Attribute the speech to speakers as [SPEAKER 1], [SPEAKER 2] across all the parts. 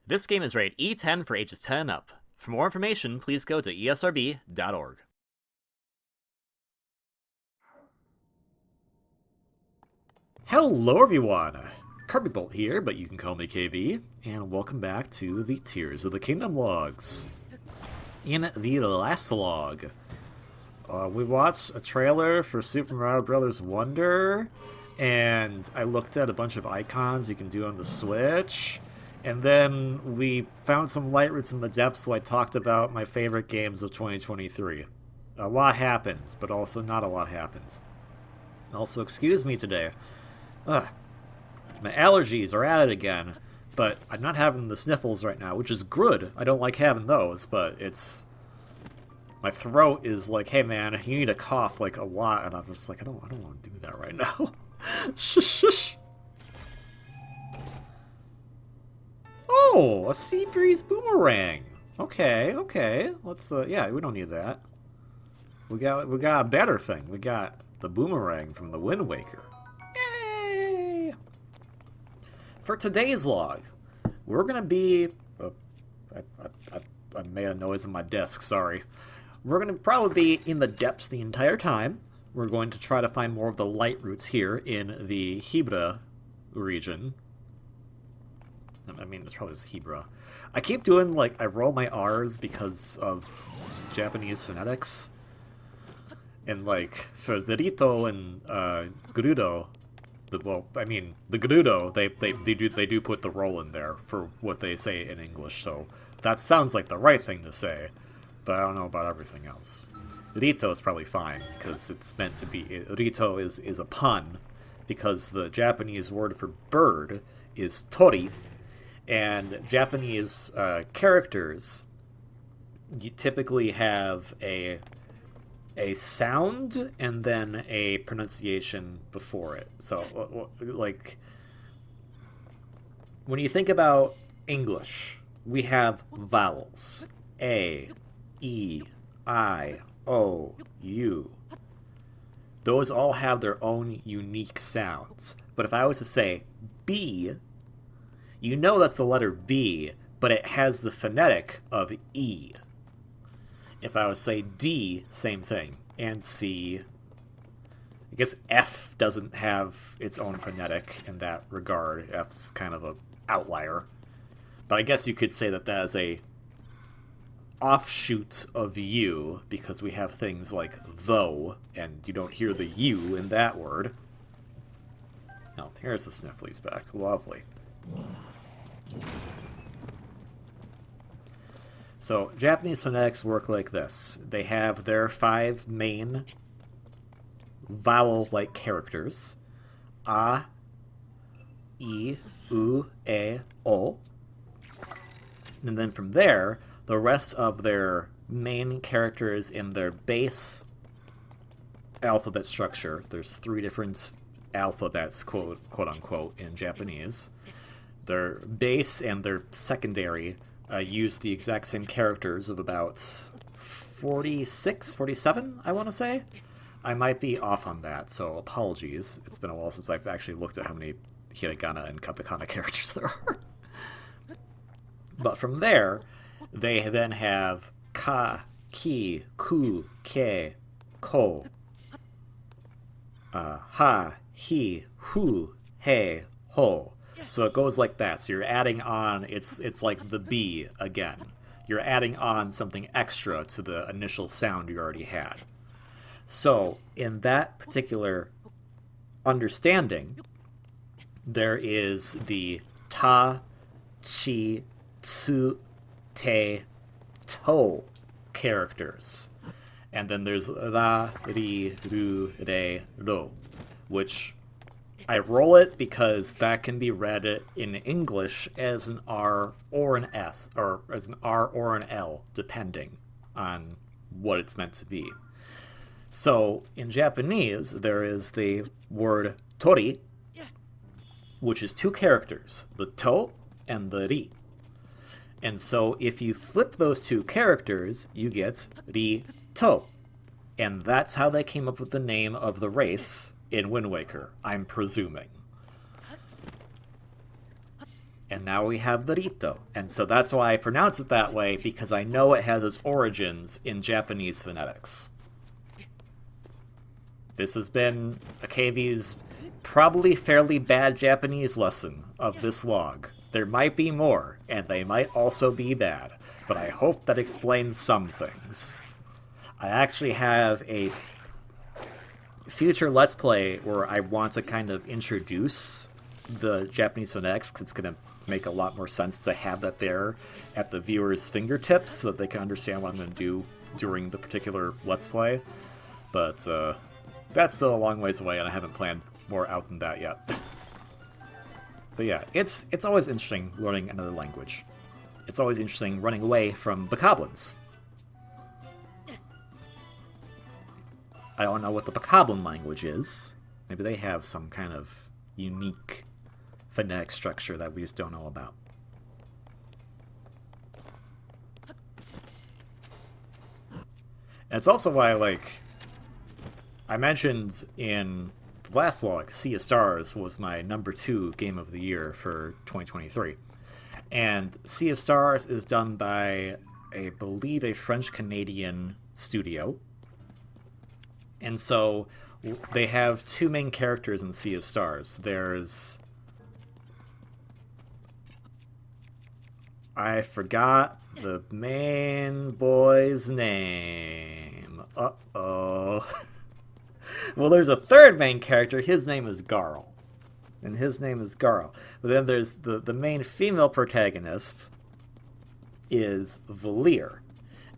[SPEAKER 1] This game is rated E10 for ages 10 and up. For more information, please go to esrb.org.
[SPEAKER 2] Hello everyone! Carbonbolt here, but you can call me KV, and welcome back to the Tears of the Kingdom logs. In the last log, we watched a trailer for Super Mario Bros. Wonder, and I looked at a bunch of icons you can do on the Switch, and then we found some light roots in the depths, so I talked about my favorite games of 2023. A lot happens, but also not a lot happens. Also, excuse me today. Ugh. My allergies are at it again, but I'm not having the sniffles right now, which is good. I don't like having those, but it's... My throat is like, hey man, you need to cough like a lot, and I'm just like, I don't want to do that right now. Shush, shush. Oh, a sea breeze boomerang. Okay. Let's yeah, we don't need that. We got a better thing. We got the boomerang from the Wind Waker. Yay! For today's log, we're gonna be. I made a noise on my desk. Sorry. We're gonna probably be in the depths the entire time. We're going to try to find more of the light roots here in the Hebra region. I mean, it's probably just Hebra. I keep doing, like, I roll my R's because of Japanese phonetics. And, like, for the Rito and Gerudo, the Gerudo, they do put the roll in there for what they say in English, so that sounds like the right thing to say, but I don't know about everything else. Rito is probably fine, because it's meant to be... Rito is a pun, because the Japanese word for bird is tori, and Japanese characters you typically have a sound and then a pronunciation before it. So, like, when you think about English, we have vowels. A, E, I, O, U. Those all have their own unique sounds. But if I was to say B, you know that's the letter B, but it has the phonetic of E. If I would say D, same thing. And C. I guess F doesn't have its own phonetic in that regard. F's kind of an outlier. But I guess you could say that that is a offshoot of U, because we have things like though, and you don't hear the U in that word. Oh, here's the Snifflies back. Lovely. So, Japanese phonetics work like this. They have their 5 main vowel-like characters. A, I, U, E, O. And then from there, the rest of their main characters in their base alphabet structure, there's 3 different alphabets, quote-unquote, in Japanese. Their base and their secondary use the exact same characters of about 46, 47, I want to say. I might be off on that, so apologies. It's been a while since I've actually looked at how many hiragana and katakana characters there are. But from there, they then have ka, ki, ku, ke, ko, ha, hi, hu, he, ho. So it goes like that. So you're adding on, it's like the B again. You're adding on something extra to the initial sound you already had. So in that particular understanding, there is the ta, chi, tsu, te, to characters. And then there's ra, ri, ru, re, ro, which I roll it because that can be read in English as an R or an S, or as an R or an L, depending on what it's meant to be. So, in Japanese, there is the word tori, which is 2 characters, the to and the ri. And so, if you flip those 2 characters, you get ri to. And that's how they came up with the name of the race in Wind Waker, I'm presuming. And now we have Rito. And so that's why I pronounce it that way, because I know it has its origins in Japanese phonetics. This has been a KV's probably fairly bad Japanese lesson of this log. There might be more, and they might also be bad, but I hope that explains some things. I actually have a future Let's Play where I want to kind of introduce the Japanese phonetics, because it's going to make a lot more sense to have that there at the viewer's fingertips so that they can understand what I'm going to do during the particular Let's Play. But that's still a long ways away, and I haven't planned more out than that yet. But yeah, it's always interesting learning another language. It's always interesting running away from bokoblins. I don't know what the bokoblin language is. Maybe they have some kind of unique phonetic structure that we just don't know about. And it's also why, like, I mentioned in the last log, Sea of Stars was my number 2 game of the year for 2023. And Sea of Stars is done by, I believe, a French-Canadian studio. And so they have 2 main characters in Sea of Stars. There's... I forgot the main boy's name. Uh-oh. Well, there's a third main character. His name is Garl. And his name is Garl. But then there's the main female protagonist is Valir.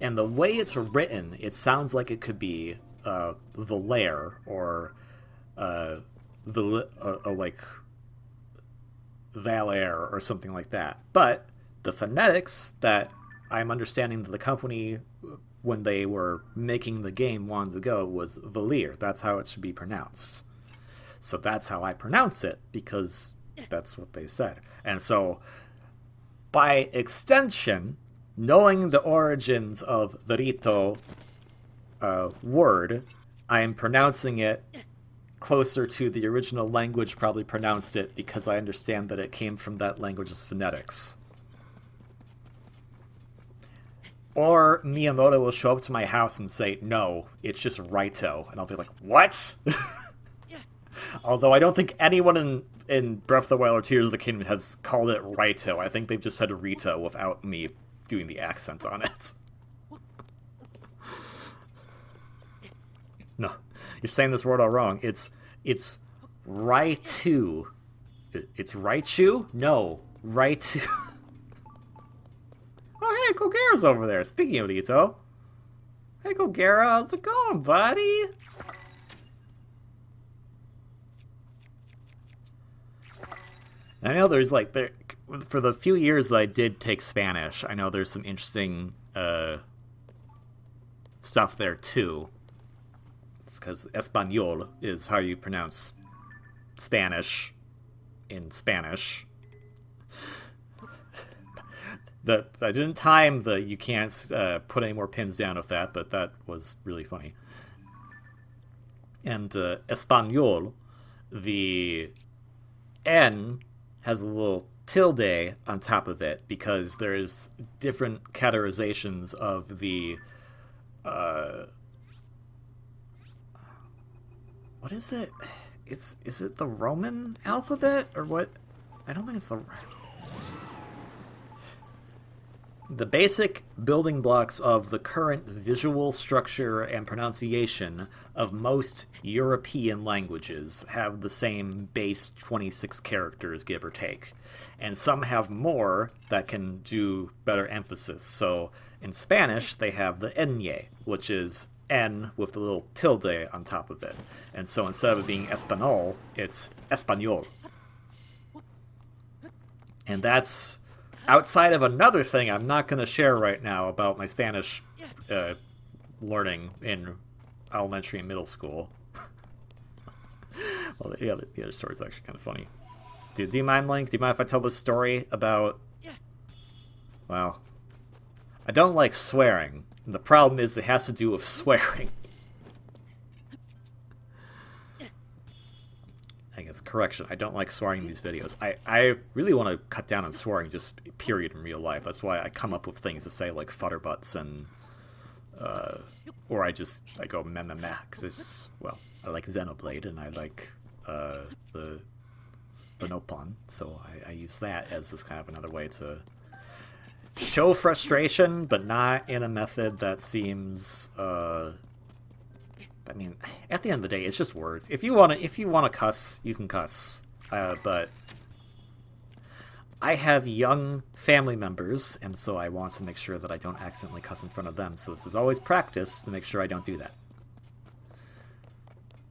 [SPEAKER 2] And the way it's written, it sounds like it could be Valair or like Valair or something like that. But the phonetics that I'm understanding that the company, when they were making the game, wanted to go was Valir. That's how it should be pronounced. So that's how I pronounce it, because that's what they said. And so, by extension, knowing the origins of the Rito word, I am pronouncing it closer to the original language probably pronounced it, because I understand that it came from that language's phonetics. Or Miyamoto will show up to my house and say, no, it's just Raito. And I'll be like, what? Although I don't think anyone in Breath of the Wild or Tears of the Kingdom has called it Raito. I think they've just said Rito without me doing the accent on it. No, you're saying this word all wrong. It's Raitu. It's Raichu? No, Raitu. Oh, hey, Kogera's over there. Speaking of Rito. Hey, Kogera, how's it going, buddy? I know there's, like, for the few years that I did take Spanish, I know there's some interesting stuff there, too. It's because Español is how you pronounce Spanish in Spanish. I didn't time the you can't put any more pins down with that, but that was really funny. And Español, the N has a little tilde on top of it because there's different categorizations of the what is it? Is it the Roman alphabet or what? I don't think it's the basic building blocks of the current visual structure and pronunciation of most European languages have the same base 26 characters, give or take. And some have more that can do better emphasis. So in Spanish, they have the ñ, which is N with the little tilde on top of it. And so instead of it being Español, it's Español. And that's... outside of another thing I'm not going to share right now about my Spanish learning in elementary and middle school. Well, the other story is actually kind of funny. Do you mind, Link? Do you mind if I tell this story about... Well, I don't like swearing. And the problem is it has to do with swearing. I guess That's correction. I don't like swearing in these videos. I really want to cut down on swearing, just period, in real life. That's why I come up with things to say like futterbutts and or I go meh meh meh, because it's just, well, I like Xenoblade and I like the Nopon, so I use that as just kind of another way to show frustration, but not in a method that seems I mean, at the end of the day, it's just words. If you wanna cuss, you can cuss. But I have young family members, and so I want to make sure that I don't accidentally cuss in front of them. So this is always practice to make sure I don't do that.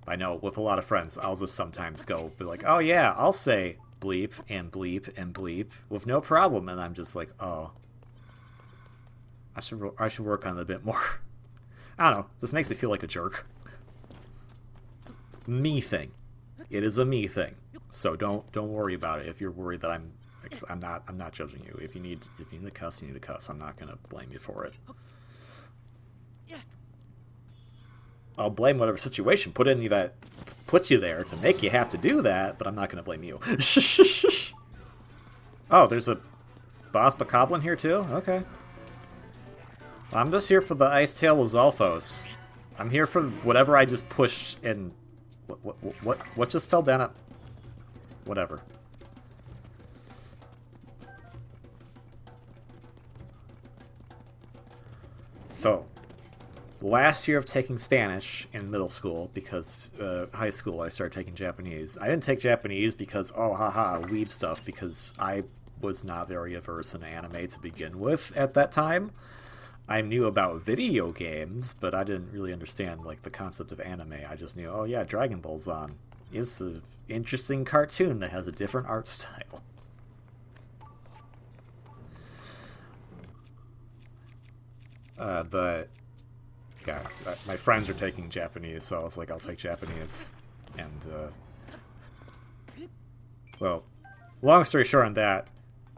[SPEAKER 2] I know with a lot of friends, I'll just sometimes be like, oh yeah, I'll say bleep and bleep and bleep with no problem, and I'm just like, oh, I should work on it a bit more. I don't know. This makes me feel like a jerk. Me thing. It is a me thing. So don't worry about it. If you're worried that I'm not judging you. If you need to cuss, you need to cuss. I'm not gonna blame you for it. I'll blame whatever situation put you there to make you have to do that, but I'm not gonna blame you. Oh, there's a boss Bokoblin here too? Okay. I'm just here for the Ice Tail Lizalfos. I'm here for whatever I just pushed and... What just fell down at... Whatever. So, last year of taking Spanish in middle school, because high school I started taking Japanese. I didn't take Japanese because, oh haha, weeb stuff, because I was not very averse in anime to begin with at that time. I knew about video games, but I didn't really understand like the concept of anime. I just knew, oh yeah, Dragon Ball's on. It's an interesting cartoon that has a different art style. But yeah, my friends are taking Japanese, so I was like, I'll take Japanese. And well, long story short on that,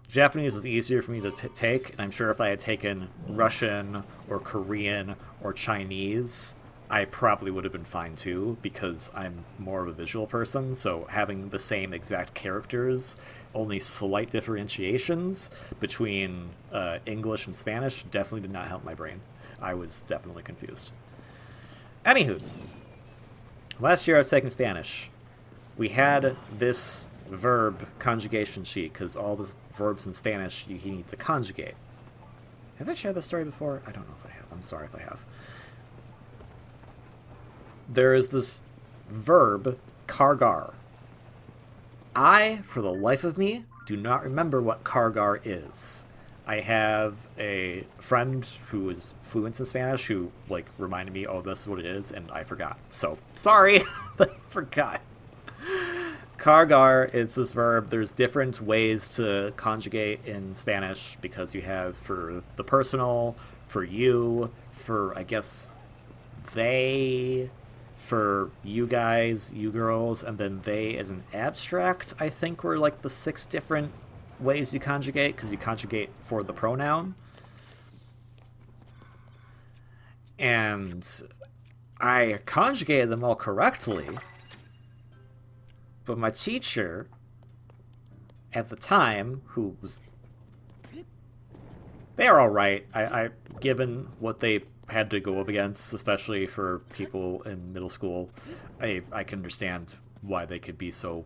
[SPEAKER 2] Japanese is easier for me to take, and I'm sure if I had taken Russian or Korean or Chinese, I probably would have been fine too, because I'm more of a visual person, so having the same exact characters, only slight differentiations between English and Spanish definitely did not help my brain. I was definitely confused. Anywho's, last year I was taking Spanish. We had this verb conjugation sheet, because all the verbs in Spanish you need to conjugate. Have I shared this story before? I don't know if I have. I'm sorry if I have. There is this verb, cargar. I, for the life of me, do not remember what cargar is. I have a friend who is fluent in Spanish who, like, reminded me, oh, this is what it is, and I forgot. So, sorry, I forgot. Cargar is this verb. There's different ways to conjugate in Spanish, because you have for the personal, for you, for, I guess, they, for you guys, you girls, and then they as an abstract, I think, were like the 6 different ways you conjugate, because you conjugate for the pronoun. And I conjugated them all correctly, but my teacher at the time, who was... They're alright. I given what they had to go up against, especially for people in middle school, I can understand why they could be so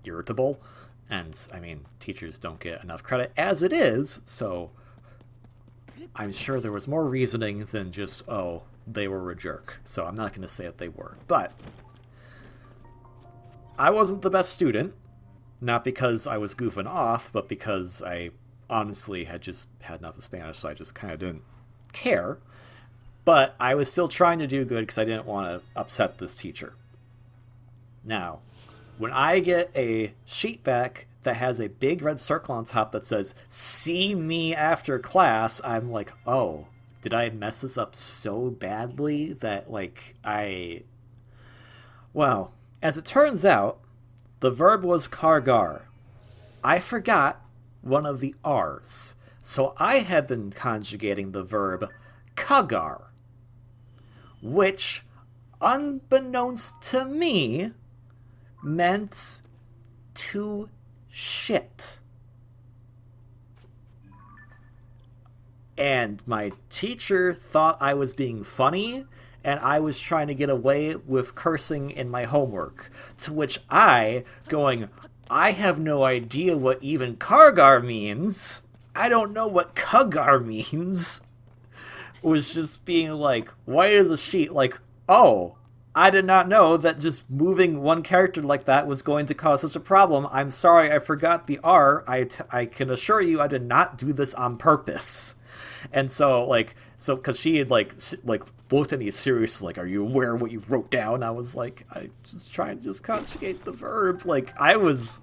[SPEAKER 2] irritable. And, I mean, teachers don't get enough credit as it is, so I'm sure there was more reasoning than just, oh, they were a jerk. So I'm not going to say that they were. But I wasn't the best student, not because I was goofing off, but because I honestly had just had enough of Spanish, so I just kind of didn't care. But I was still trying to do good because I didn't want to upset this teacher. Now, when I get a sheet back that has a big red circle on top that says, "See me after class," I'm like, oh, did I mess this up so badly that, like, Well, as it turns out, the verb was cargar. I forgot one of the R's, so I had been conjugating the verb cagar, which, unbeknownst to me, meant to shit. And my teacher thought I was being funny, and I was trying to get away with cursing in my homework. To which I, going, I have no idea what even Kargar means. I don't know what Kagar means. Was just being like, white as a sheet, like, oh, I did not know that just moving one character like that was going to cause such a problem. I'm sorry, I forgot the R. I can assure you I did not do this on purpose. And so, because she had, looked at me seriously, like, are you aware of what you wrote down? I was like, I just trying to just conjugate the verb. Like, I was...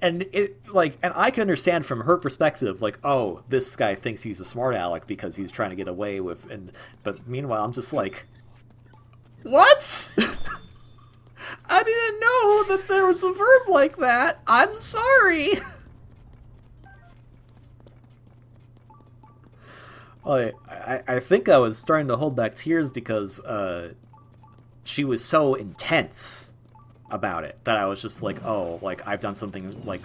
[SPEAKER 2] And I can understand from her perspective, like, oh, this guy thinks he's a smart aleck because he's trying to get away with... But meanwhile, I'm just like, what? I didn't know that there was a verb like that. I'm sorry. I think I was starting to hold back tears because she was so intense about it that I was just like, oh, like, I've done something, like,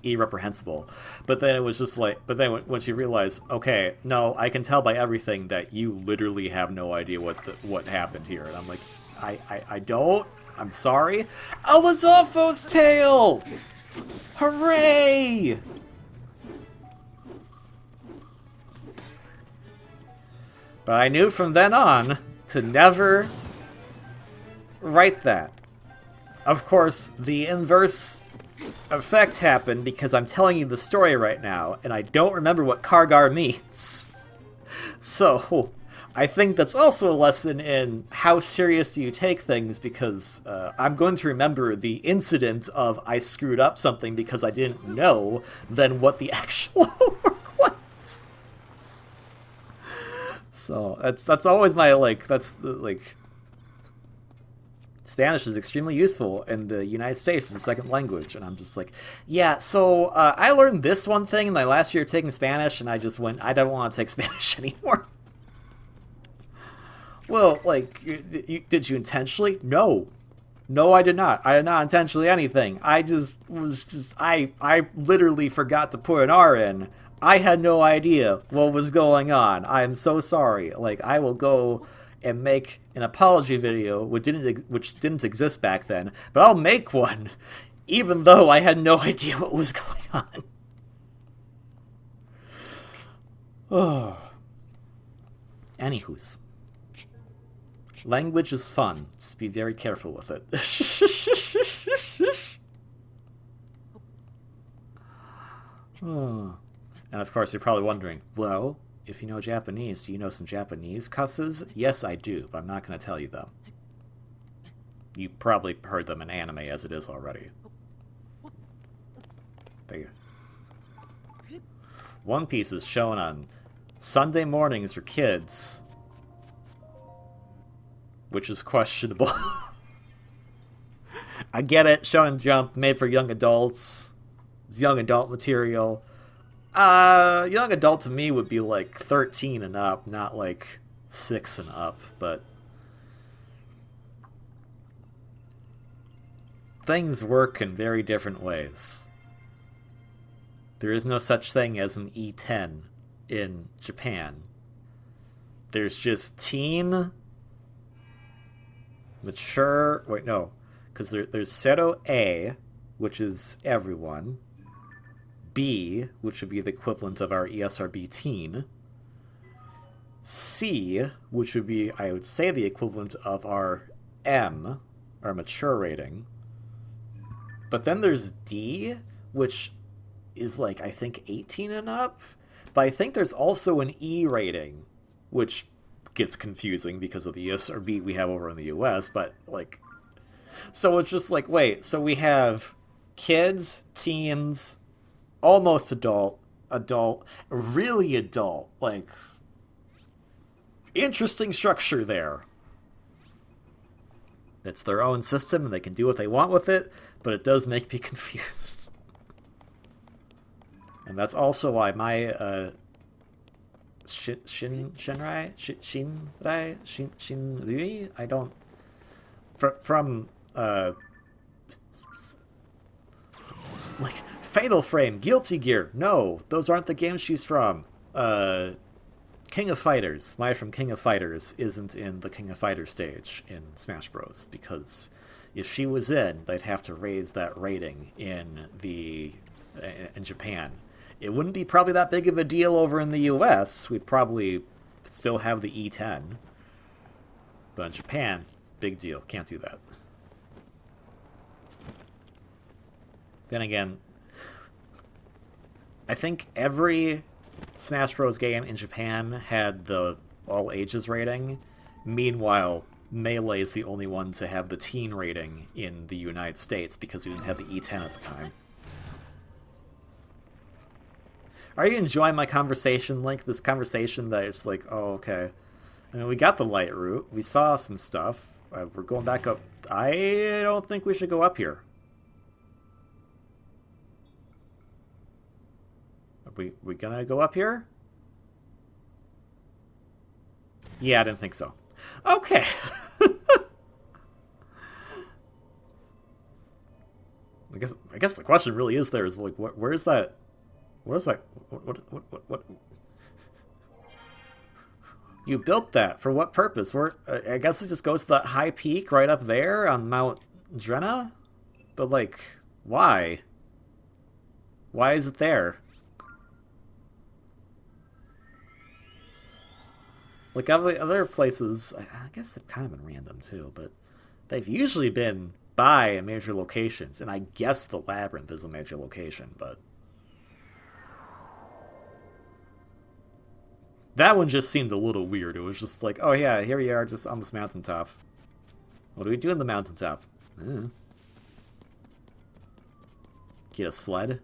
[SPEAKER 2] irreprehensible. But then it was just like, when she realized, okay, no, I can tell by everything that you literally have no idea what happened here. And I'm like, I don't. I'm sorry. Elizalfo's tail! Hooray! But I knew from then on to never write that. Of course, the inverse effect happened because I'm telling you the story right now, and I don't remember what Kargar means. So, I think that's also a lesson in how serious do you take things, because I'm going to remember the incident of I screwed up something because I didn't know than what the actual homework was. So that's always my, Spanish is extremely useful in the United States as a second language, and I'm just like, yeah, so I learned this one thing in my last year of taking Spanish, and I just went, I don't want to take Spanish anymore. Well, did you intentionally? No. No, I did not. I did not intentionally anything. I literally forgot to put an R in. I had no idea what was going on. I am so sorry. Like, I will go and make an apology video, which didn't exist back then, but I'll make one, even though I had no idea what was going on. Oh. Anywho's. Language is fun. Just be very careful with it. Oh. And of course, you're probably wondering, well, if you know Japanese, do you know some Japanese cusses? Yes, I do, but I'm not going to tell you them. You probably heard them in anime as it is already. One Piece is shown on Sunday mornings for kids, which is questionable. I get it, Shonen Jump, made for young adults. It's young adult material. Young adult to me would be 13 and up, not 6 and up, but things work in very different ways. There is no such thing as an E10 in Japan. There's just teen, mature, wait, no, because there's Seto A, which is everyone, B, which would be the equivalent of our ESRB teen, C, which would be, I would say, the equivalent of our M, our mature rating. But then there's D, which is I think 18 and up. But I think there's also an E rating, which gets confusing because of the ESRB we have over in the US, but so it's just wait, so we have kids, teens, almost adult, really adult, interesting structure there. It's their own system, and they can do what they want with it, but it does make me confused. And that's also why my, Shinrai, I don't, from Like, Fatal Frame, Guilty Gear. No, those aren't the games she's from. King of Fighters. Maya from King of Fighters isn't in the King of Fighters stage in Smash Bros. Because if she was in, they'd have to raise that rating in Japan. It wouldn't be probably that big of a deal over in the US. We'd probably still have the E10. But in Japan, big deal. Can't do that. Then again, I think every Smash Bros. Game in Japan had the all ages rating. Meanwhile, Melee is the only one to have the teen rating in the United States because we didn't have the E10 at the time. Are you enjoying my conversation, Link? This conversation that it's like, oh, okay. I mean, we got the Lightroot. We saw some stuff. We're going back up. I don't think we should go up here. Are we gonna go up here? Yeah, I didn't think so. Okay. I guess the question really is there is like, where's that? Where's that? What? You built that for what purpose? I guess it just goes to that high peak right up there on Mount Drenna, but like, why? Why is it there? Like other places, I guess they've kind of been random too, but they've usually been by major locations, and I guess the labyrinth is a major location, but that one just seemed a little weird. It was just like, oh yeah, here we are just on this mountaintop. What do we do in the mountaintop? Get a sled?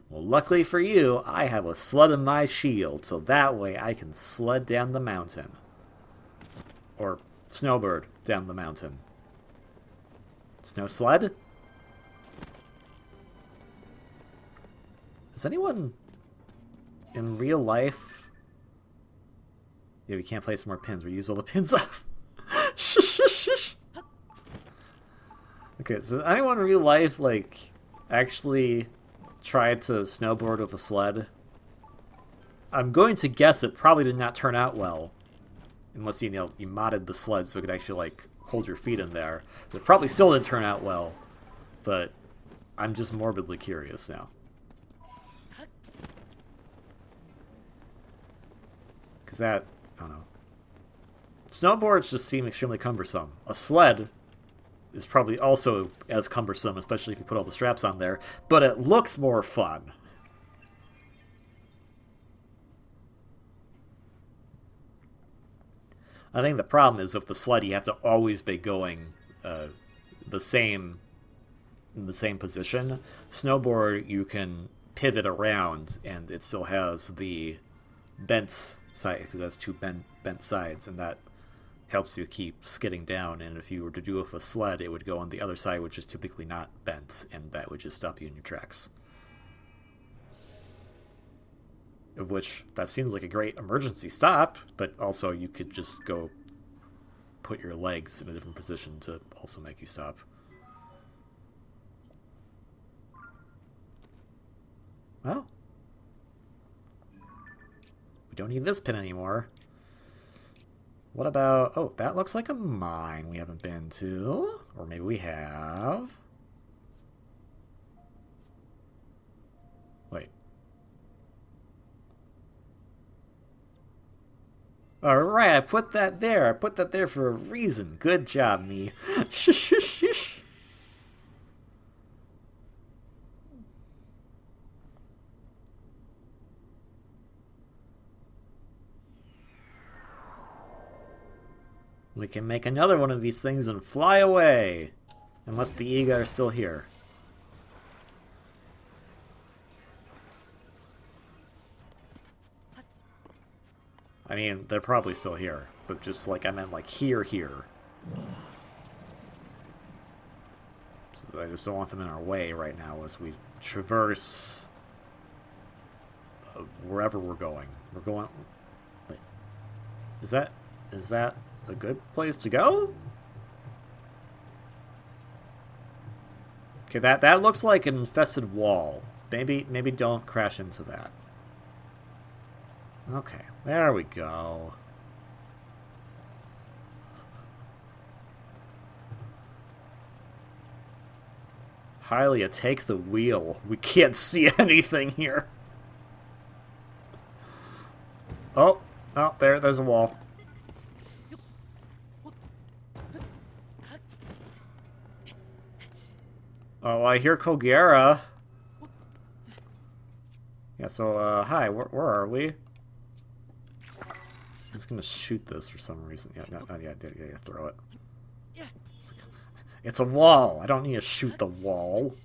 [SPEAKER 2] Well, luckily for you, I have a sled in my shield, so that way I can sled down the mountain. Or snowbird down the mountain. Snow sled? Is anyone in real life... Yeah, we can't place more pins. We use all the pins up. Shh. Okay, so anyone in real life, like, actually tried to snowboard with a sled? I'm going to guess it probably did not turn out well. Unless, you modded the sled so it could actually, like, hold your feet in there. It probably still didn't turn out well. But I'm just morbidly curious now. Because that... I don't know. Snowboards just seem extremely cumbersome. A sled is probably also as cumbersome, especially if you put all the straps on there, but it looks more fun. I think the problem is with the sled, you have to always be going in the same position. Snowboard, you can pivot around, and it still has the bent side, because it has two bent sides, and that helps you keep skidding down. And if you were to do it with a sled, it would go on the other side, which is typically not bent, and that would just stop you in your tracks. Of which, that seems like a great emergency stop, but also you could just go put your legs in a different position to also make you stop. Well, we don't need this pin anymore. What about... Oh, that looks like a mine we haven't been to. Or maybe we have. Wait. Alright, I put that there. I put that there for a reason. Good job, me. Shh. We can make another one of these things and fly away. Unless the Yiga are still here. I mean, they're probably still here. But just like, I meant like here. So I just don't want them in our way right now as we traverse wherever we're going. We're going... Wait. Is that a good place to go? Okay, that looks like an infested wall. Maybe don't crash into that. Okay, there we go. Hylia, take the wheel. We can't see anything here. Oh, there's a wall. Oh, I hear Kogera. Yeah, so, hi, where are we? I'm just gonna shoot this for some reason. Yeah, yeah, throw it. It's a wall. I don't need to shoot the wall.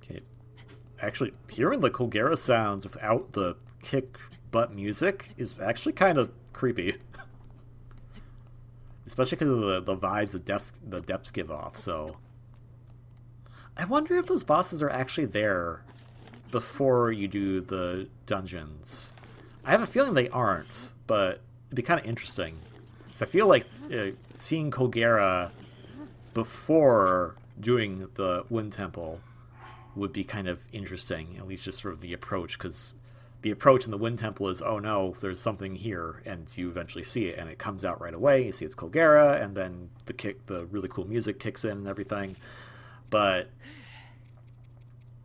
[SPEAKER 2] Okay. Actually, hearing the Kogera sounds without the kick butt music is actually kind of creepy. Especially because of the vibes the depths give off, so... I wonder if those bosses are actually there before you do the dungeons. I have a feeling they aren't, but it'd be kind of interesting. So I feel like seeing Kogera before doing the Wind Temple would be kind of interesting, at least just sort of the approach, because the approach in the Wind Temple is, oh no, there's something here, and you eventually see it, and it comes out right away. You see it's Kogera, and then the really cool music kicks in and everything. But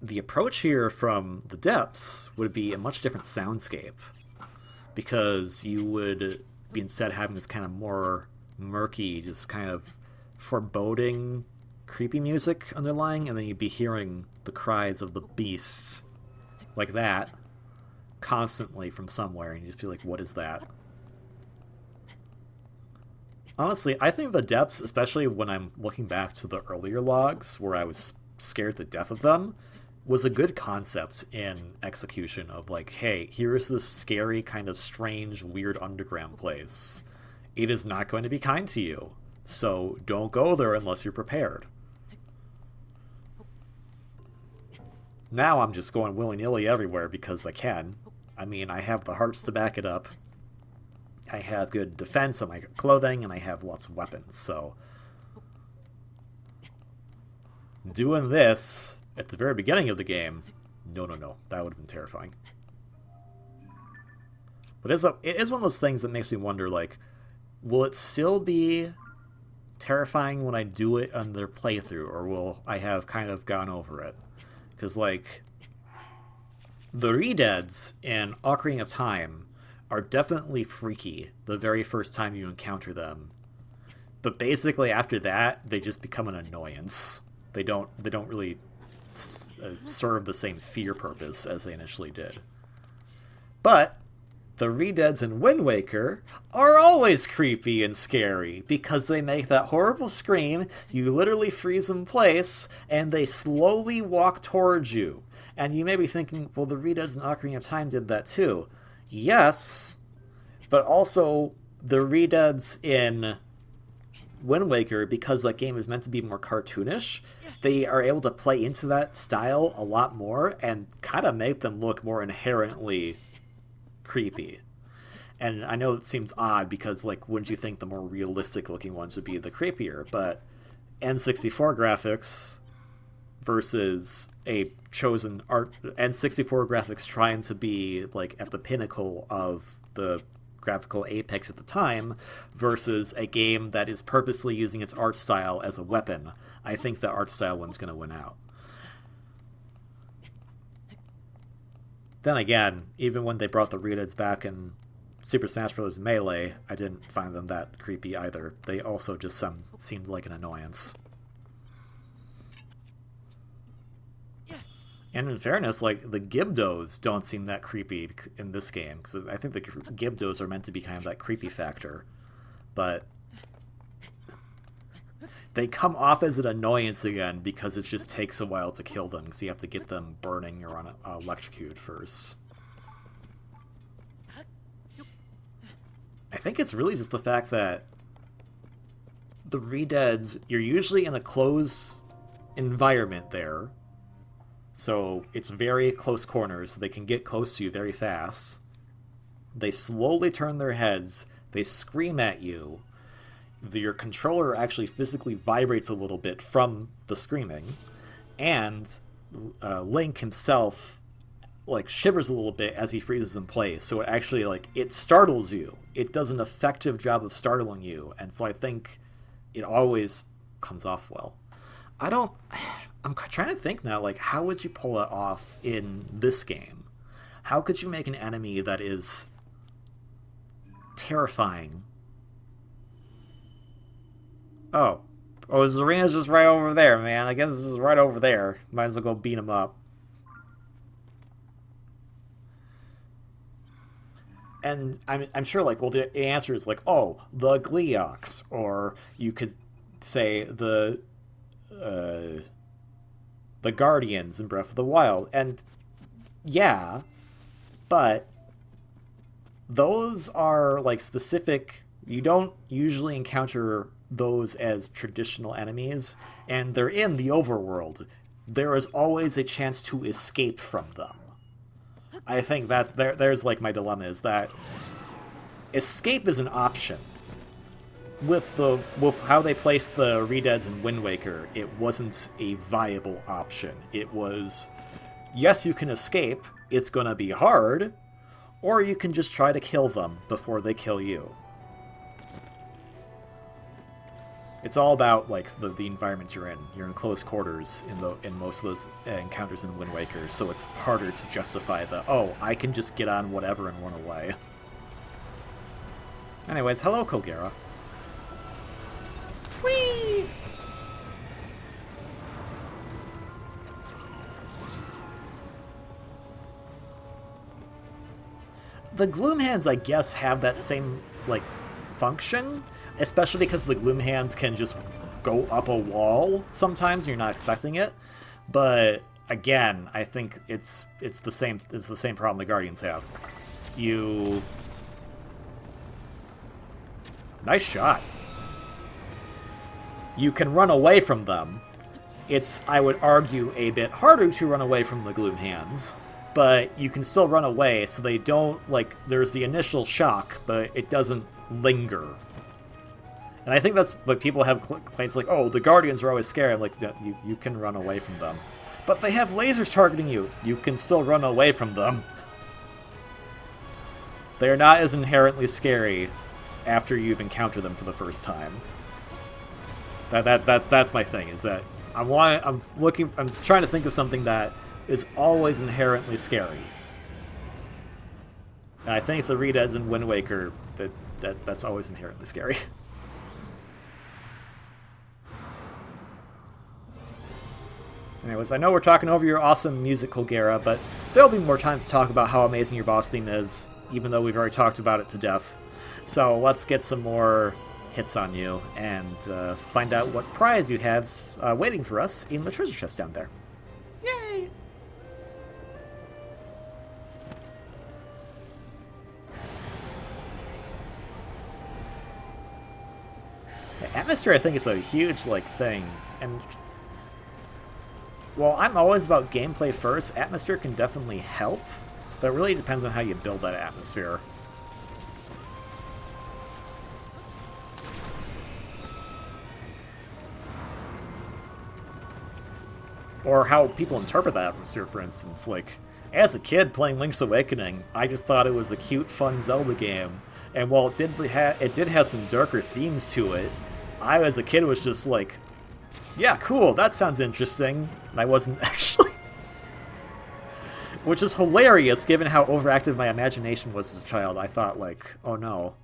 [SPEAKER 2] the approach here from the depths would be a much different soundscape, because you would be instead having this kind of more murky, just kind of foreboding, creepy music underlying, and then you'd be hearing the cries of the beasts like that constantly from somewhere, and you just be like, what is that? Honestly, I think the depths, especially when I'm looking back to the earlier logs where I was scared to death of them, was a good concept in execution of like, hey, here's this scary, kind of strange, weird underground place. It is not going to be kind to you, so don't go there unless you're prepared. Now I'm just going willy-nilly everywhere because I can. I mean, I have the hearts to back it up. I have good defense on my clothing, and I have lots of weapons, so... doing this at the very beginning of the game, no, that would have been terrifying. But it is one of those things that makes me wonder, like, will it still be terrifying when I do it on their playthrough, or will I have kind of gone over it? Because, like, the Redeads in Ocarina of Time are definitely freaky the very first time you encounter them. But basically after that, they just become an annoyance. They don't really serve the same fear purpose as they initially did. But the Redeads in Wind Waker are always creepy and scary because they make that horrible scream, you literally freeze in place, and they slowly walk towards you. And you may be thinking, well, the Redeads in Ocarina of Time did that too. Yes, but also the Redeads in Wind Waker, because that game is meant to be more cartoonish, they are able to play into that style a lot more and kind of make them look more inherently creepy. And I know it seems odd because, like, wouldn't you think the more realistic looking ones would be the creepier? But N64 graphics versus a chosen art, N64 graphics trying to be like at the pinnacle of the graphical apex at the time versus a game that is purposely using its art style as a weapon. I think the art style one's going to win out. Then again, even when they brought the Redeads back in Super Smash Bros. Melee, I didn't find them that creepy either. They also just seemed like an annoyance. And in fairness, like, the Gibdos don't seem that creepy in this game, because I think the Gibdos are meant to be kind of that creepy factor. But they come off as an annoyance again because it just takes a while to kill them, because you have to get them burning or on electrocute first. I think it's really just the fact that the Redeads, you're usually in a closed environment there, so it's very close corners, so they can get close to you very fast. They slowly turn their heads, they scream at you, your controller actually physically vibrates a little bit from the screaming, and Link himself like shivers a little bit as he freezes in place. So it actually like it startles you. It does an effective job of startling you, and so I think it always comes off well. I'm trying to think now, like, how would you pull it off in this game? How could you make an enemy that is terrifying? Oh, his arena's just right over there, man. I guess this is right over there. Might as well go beat him up. And I'm sure, like, well, the answer is, like, oh, the Gleeoks. Or you could say the Guardians in Breath of the Wild. And, yeah, but those are, like, specific. You don't usually encounter those as traditional enemies, and they're in the overworld. There is always a chance to escape from them. I think that there's like my dilemma, is that escape is an option. With how they placed the Redeads in Wind Waker, it wasn't a viable option. It was, yes, you can escape, it's gonna be hard, or you can just try to kill them before they kill you. It's all about like the environment you're in. You're in close quarters in most of those encounters in Wind Waker, so it's harder to justify I can just get on whatever and run away. Anyways, hello, Kogera. Whee! The Gloomhands, I guess, have that same like function. Especially because the Gloomhands can just go up a wall sometimes and you're not expecting it. But again, I think it's the same problem the Guardians have. Nice shot. You can run away from them. It's, I would argue, a bit harder to run away from the Gloomhands, but you can still run away, so they don't, like, there's the initial shock, but it doesn't linger. And I think that's, like, people have complaints like, oh, the Guardians are always scary. I'm like, you can run away from them. But they have lasers targeting you. You can still run away from them. They are not as inherently scary after you've encountered them for the first time. That's my thing, is that I'm trying to think of something that is always inherently scary. And I think the Redeads in Wind Waker, that's always inherently scary. Anyways, I know we're talking over your awesome music, Kogera, but there'll be more time to talk about how amazing your boss theme is, even though we've already talked about it to death. So let's get some more hits on you and find out what prize you have waiting for us in the treasure chest down there. Yay! The atmosphere, I think, is a huge thing, and well, I'm always about gameplay first. Atmosphere can definitely help, but it really depends on how you build that atmosphere. Or how people interpret that atmosphere, for instance. Like, as a kid playing Link's Awakening, I just thought it was a cute, fun Zelda game. And while it did have some darker themes to it, I, as a kid, was just like, yeah, cool, that sounds interesting. And I wasn't actually. Which is hilarious, given how overactive my imagination was as a child. I thought, like, oh no.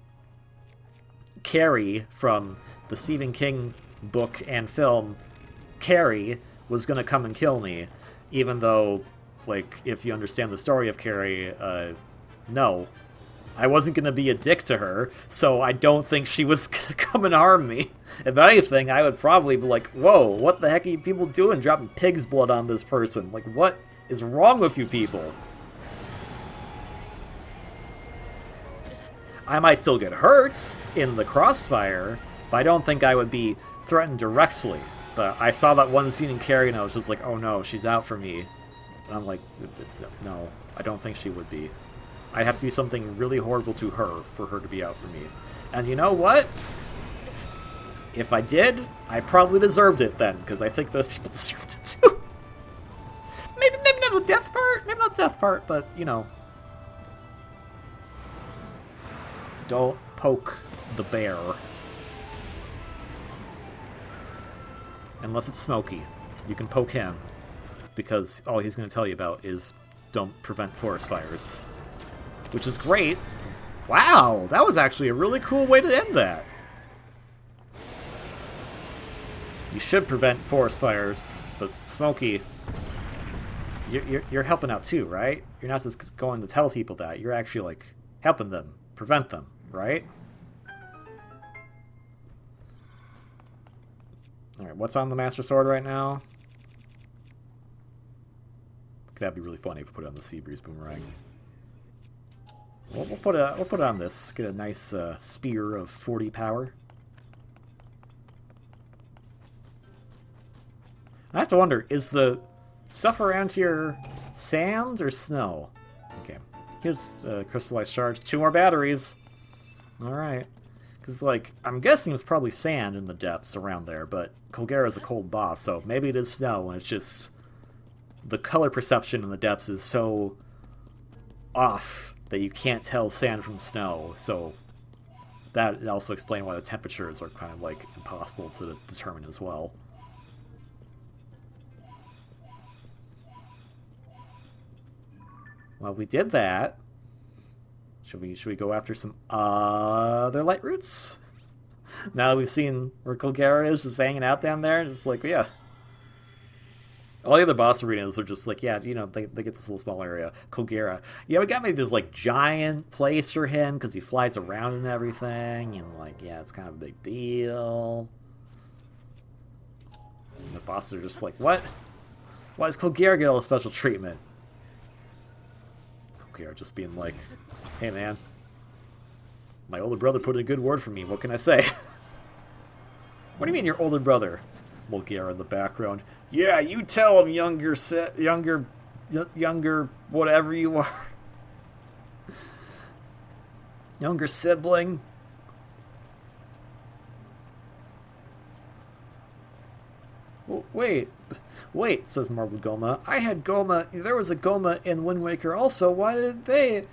[SPEAKER 2] Carrie, from the Stephen King book and film, Carrie, was gonna come and kill me. Even though, like, if you understand the story of Carrie, no. I wasn't gonna be a dick to her, so I don't think she was gonna come and harm me. If anything, I would probably be like, whoa, what the heck are you people doing dropping pig's blood on this person? Like, what is wrong with you people? I might still get hurt in the crossfire, but I don't think I would be threatened directly. But I saw that one scene in Carrie and I was just like, oh no, she's out for me. And I'm like, no, I don't think she would be. I'd have to do something really horrible to her for her to be out for me. And you know what? If I did, I probably deserved it then, because I think those people deserved it too. maybe not the death part, maybe not the death part, but, you know. Don't poke the bear. Unless it's Smokey. You can poke him, because all he's going to tell you about is don't prevent forest fires. Which is great. Wow, that was actually a really cool way to end that. You should prevent forest fires, but Smokey, you're helping out too, right? You're not just going to tell people that. You're actually, like, helping them, prevent them, right? Alright, what's on the Master Sword right now? That'd be really funny if we put it on the Sea Breeze Boomerang. We'll put it on this. Get a nice spear of 40 power. I have to wonder, is the stuff around here sand or snow? Okay. Here's crystallized shards. 2 more batteries. Alright. Because, like, I'm guessing it's probably sand in the depths around there, but Colgera's a cold boss, so maybe it is snow, and it's just... the color perception in the depths is so off that you can't tell sand from snow, so that also explains why the temperatures are kind of, like, impossible to determine as well. Well, we did that. Should we go after some other light roots? Now that we've seen where Colgera is just hanging out down there, just like, yeah. All the other boss arenas are just like, yeah, you know, they get this little small area. Colgera. Yeah, we got maybe this, like, giant place for him because he flies around and everything. And, like, yeah, it's kind of a big deal. And the bosses are just like, what? Why does Colgera get all the special treatment? Colgera just being like, hey, man. My older brother put in a good word for me. What can I say? What do you mean your older brother? Colgera in the background. Yeah, you tell him, younger, whatever you are. Younger sibling. Wait, says Marble Goma. I had Goma. There was a Goma in Wind Waker also. Why didn't they?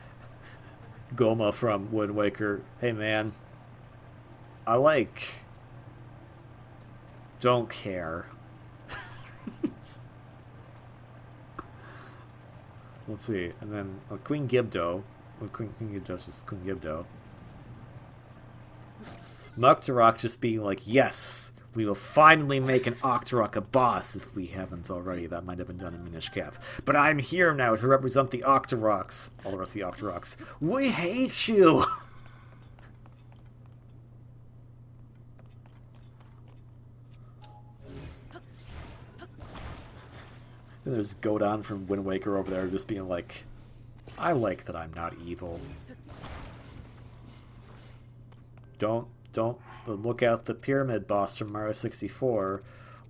[SPEAKER 2] Goma from Wind Waker. Hey, man. I like... don't care. Let's see. And then Queen Gibdo. Well, Queen Gibdo's just Queen Gibdo. Muktarok just being like, yes, we will finally make an Octorok a boss if we haven't already. That might have been done in Minish Cap. But I'm here now to represent the Octoroks. All the rest of the Octoroks. We hate you! And there's Godon from Wind Waker over there just being like, I like that I'm not evil. Don't look out the Pyramid boss from Mario 64,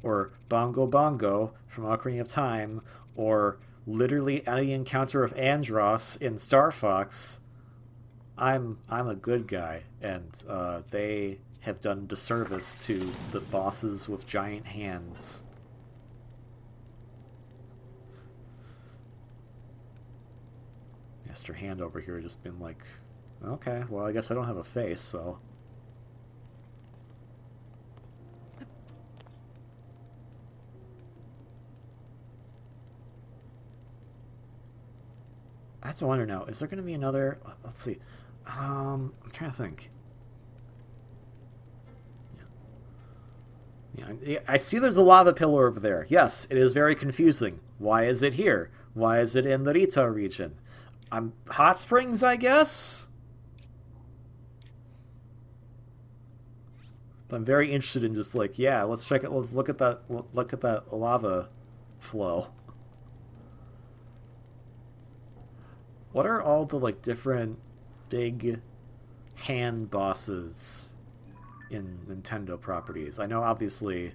[SPEAKER 2] or Bongo Bongo from Ocarina of Time, or literally any encounter of Andross in Star Fox. I'm a good guy, and they have done disservice to the bosses with giant hands. Master Hand over here just been like, okay, well, I guess I don't have a face, so... I have to wonder now, is there going to be another... Let's see. I'm trying to think. Yeah, I see there's a lava pillar over there. Yes, it is very confusing. Why is it here? Why is it in the Rita region? Hot Springs, I guess? But I'm very interested in just like, yeah, let's check it. Let's look at that lava flow. What are all the, like, different big hand bosses in Nintendo properties? I know, obviously...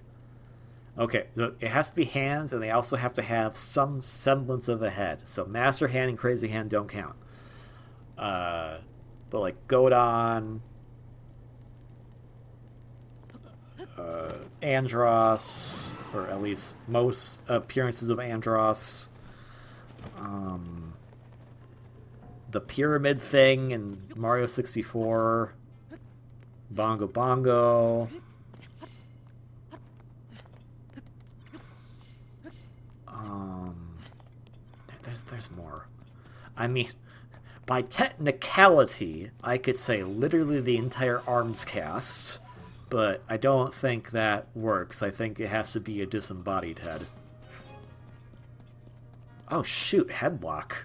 [SPEAKER 2] Okay, so it has to be hands, and they also have to have some semblance of a head. So Master Hand and Crazy Hand don't count. But, like, Godon... Andros, or at least most appearances of Andros. The pyramid thing in Mario 64. Bongo Bongo. There's more. I mean, by technicality, I could say literally the entire ARMS cast, but I don't think that works. I think it has to be a disembodied head. Oh shoot, headlock.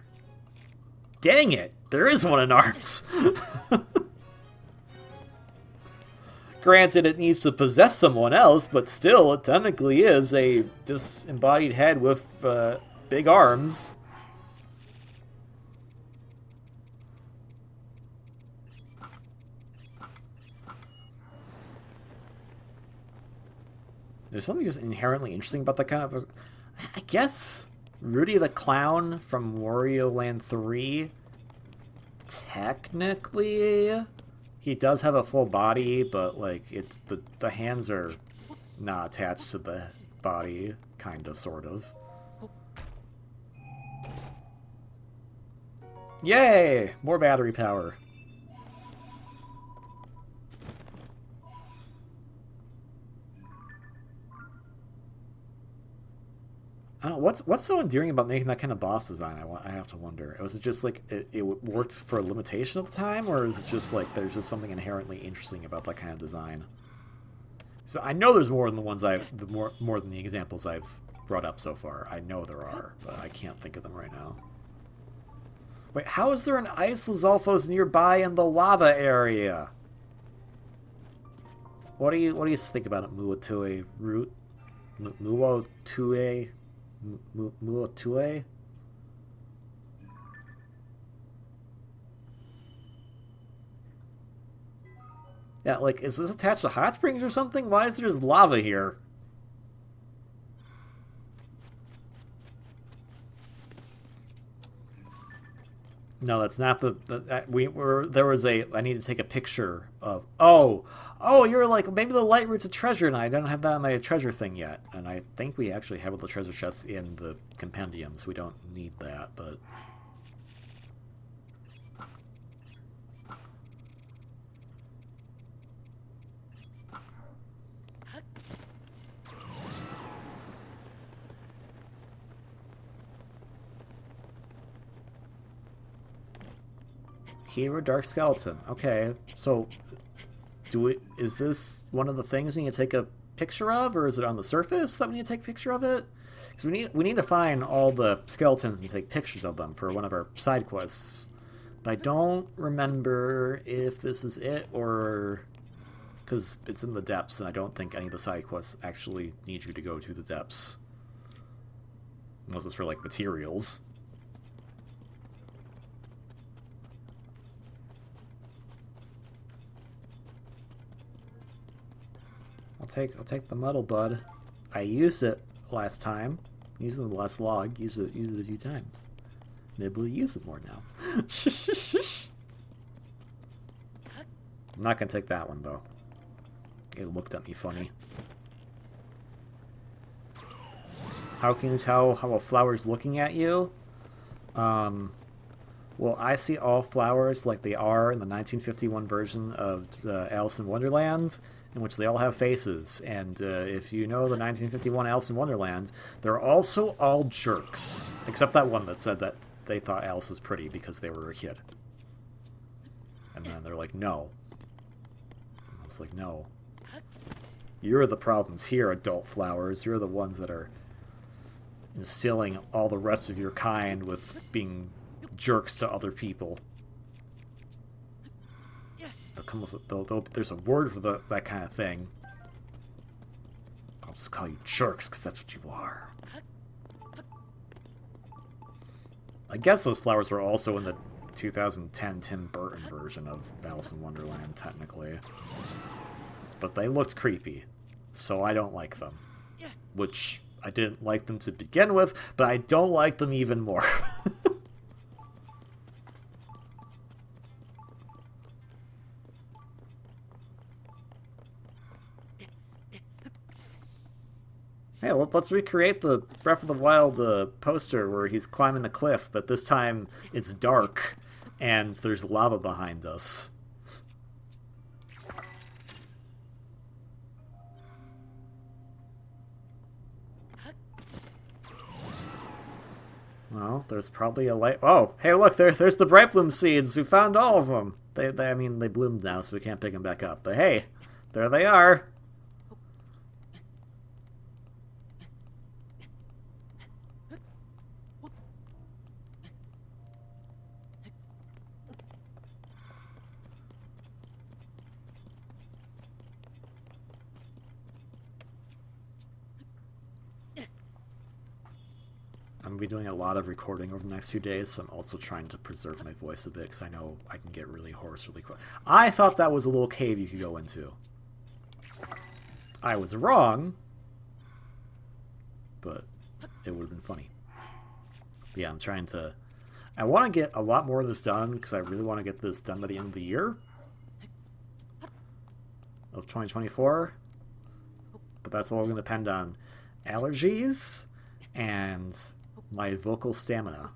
[SPEAKER 2] Dang it! There is one in ARMS! Granted, it needs to possess someone else, but still, it technically is a disembodied head with big arms. There's something just inherently interesting about that kind of... I guess Rudy the Clown from Wario Land 3, technically, he does have a full body, but like it's the hands are not attached to the body, kind of, sort of. Yay! More battery power. I don't know, what's so endearing about making that kind of boss design? I have to wonder. Was it just like it worked for a limitation at the time, or is it just like there's just something inherently interesting about that kind of design? So I know there's more than the ones more than the examples I've brought up so far. I know there are, but I can't think of them right now. Wait, how is there an Ice Lizalfos nearby in the lava area? What do you think about it, Muatue root? Muatue? Muatue? Yeah, like, is this attached to hot springs or something? Why is there just lava here? No, that's not there was a, I need to take a picture of, oh, you're like, maybe the Lightroot's a treasure, and I don't have that on my treasure thing yet. And I think we actually have all the treasure chests in the compendium, so we don't need that, but... Hebra Dark Skeleton. Okay, so is this one of the things we need to take a picture of, or is it on the surface that we need to take a picture of it? Because we need to find all the skeletons and take pictures of them for one of our side quests. But I don't remember if this is it, or because it's in the depths, and I don't think any of the side quests actually need you to go to the depths, unless it's for like materials. I'll take the muddle bud. I used it last time. Used it in the last log. Used it a few times. Maybe we'll use it more now. I'm not gonna take that one though. It looked at me funny. How can you tell how a flower's looking at you? Well, I see all flowers like they are in the 1951 version of Alice in Wonderland, in which they all have faces. And if you know the 1951 Alice in Wonderland, they're also all jerks. Except that one that said that they thought Alice was pretty because they were a kid. And then they're like, no. I was like, no. You're the problems here, adult flowers. You're the ones that are instilling all the rest of your kind with being jerks to other people. They'll come up with, there's a word for that kind of thing. I'll just call you jerks, because that's what you are. I guess those flowers were also in the 2010 Tim Burton version of Alice in Wonderland, technically. But they looked creepy, so I don't like them. Which, I didn't like them to begin with, but I don't like them even more. hey, let's recreate the Breath of the Wild poster where he's climbing a cliff, but this time it's dark and there's lava behind us. Well, there's probably a light. Oh, hey, look, there's the bright bloom seeds. We found all of them. I mean, they bloomed now, so we can't pick them back up. But hey, there they are. I'm going to be doing a lot of recording over the next few days, so I'm also trying to preserve my voice a bit, because I know I can get really hoarse really quick. I thought that was a little cave you could go into. I was wrong, but it would have been funny. But yeah, I'm trying to... I want to get a lot more of this done, because I really want to get this done by the end of the year. Of 2024. But that's all going to depend on allergies and my vocal stamina.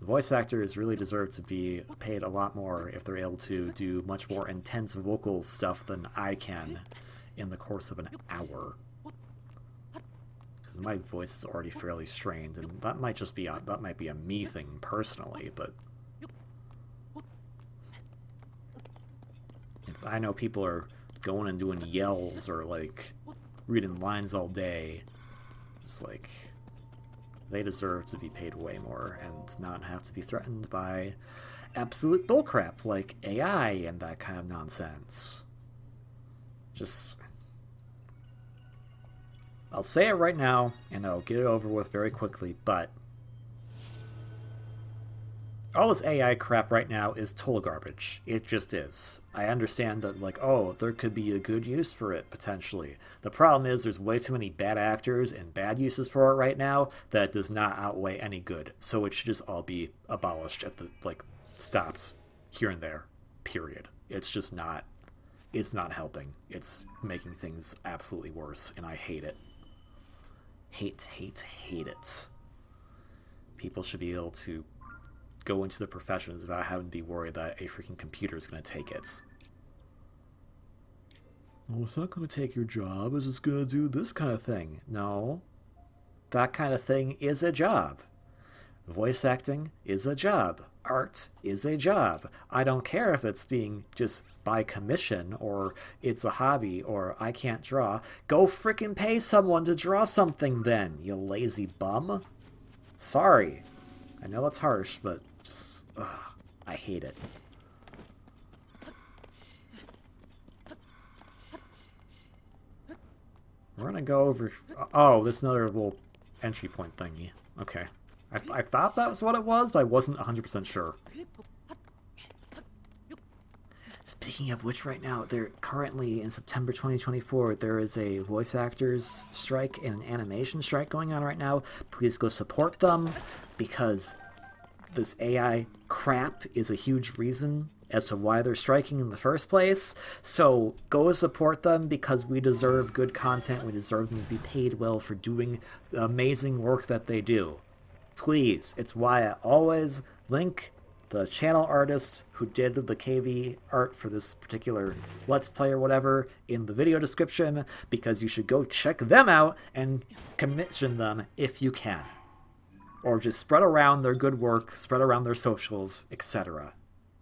[SPEAKER 2] Voice actors really deserve to be paid a lot more if they're able to do much more intense vocal stuff than I can in the course of an hour. Because my voice is already fairly strained, and that might just be that might be a me thing personally, but if I know people are going and doing yells or like reading lines all day, it's like they deserve to be paid way more and not have to be threatened by absolute bullcrap like AI and that kind of nonsense. Just... I'll say it right now, and I'll get it over with very quickly, but all this AI crap right now is total garbage. It just is. I understand that, like, oh, there could be a good use for it, potentially. The problem is there's way too many bad actors and bad uses for it right now that does not outweigh any good. So it should just all be abolished at the, like, stopped here and there, period. It's just not, it's not helping. It's making things absolutely worse, and I hate it. Hate it. People should be able to go into the professions without having to be worried that a freaking computer is going to take it. Well, it's not going to take your job. It's just going to do this kind of thing. No. That kind of thing is a job. Voice acting is a job. Art is a job. I don't care if it's being just by commission or it's a hobby or I can't draw. Go frickin' pay someone to draw something then, you lazy bum. Sorry. I know that's harsh, but just... I hate it. We're gonna go over... Oh, this is another little entry point thingy. Okay. I thought that was what it was, but I wasn't 100% sure. Speaking of which, right now, they're currently in September 2024, there is a voice actors strike and an animation strike going on right now. Please go support them, because this AI crap is a huge reason as to why they're striking in the first place. So go support them, because we deserve good content. We deserve them to be paid well for doing the amazing work that they do. Please, it's why I always link the channel artist who did the KV art for this particular Let's Play or whatever in the video description, because you should go check them out and commission them if you can. Or just spread around their good work, spread around their socials, etc.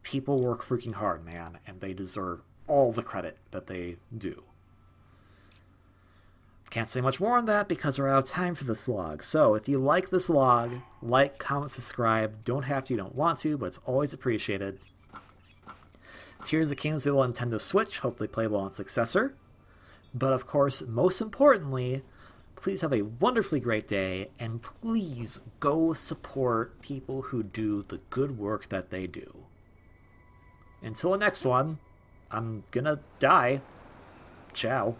[SPEAKER 2] People work freaking hard, man, and they deserve all the credit that they do. Can't say much more on that because we're out of time for this log. So if you like this log, like, comment, subscribe. Don't have to, you don't want to, but it's always appreciated. Tears of the Kingdom available on Nintendo Switch, hopefully playable on Successor. But of course, most importantly, please have a wonderfully great day, and please go support people who do the good work that they do. Until the next one, I'm gonna die. Ciao.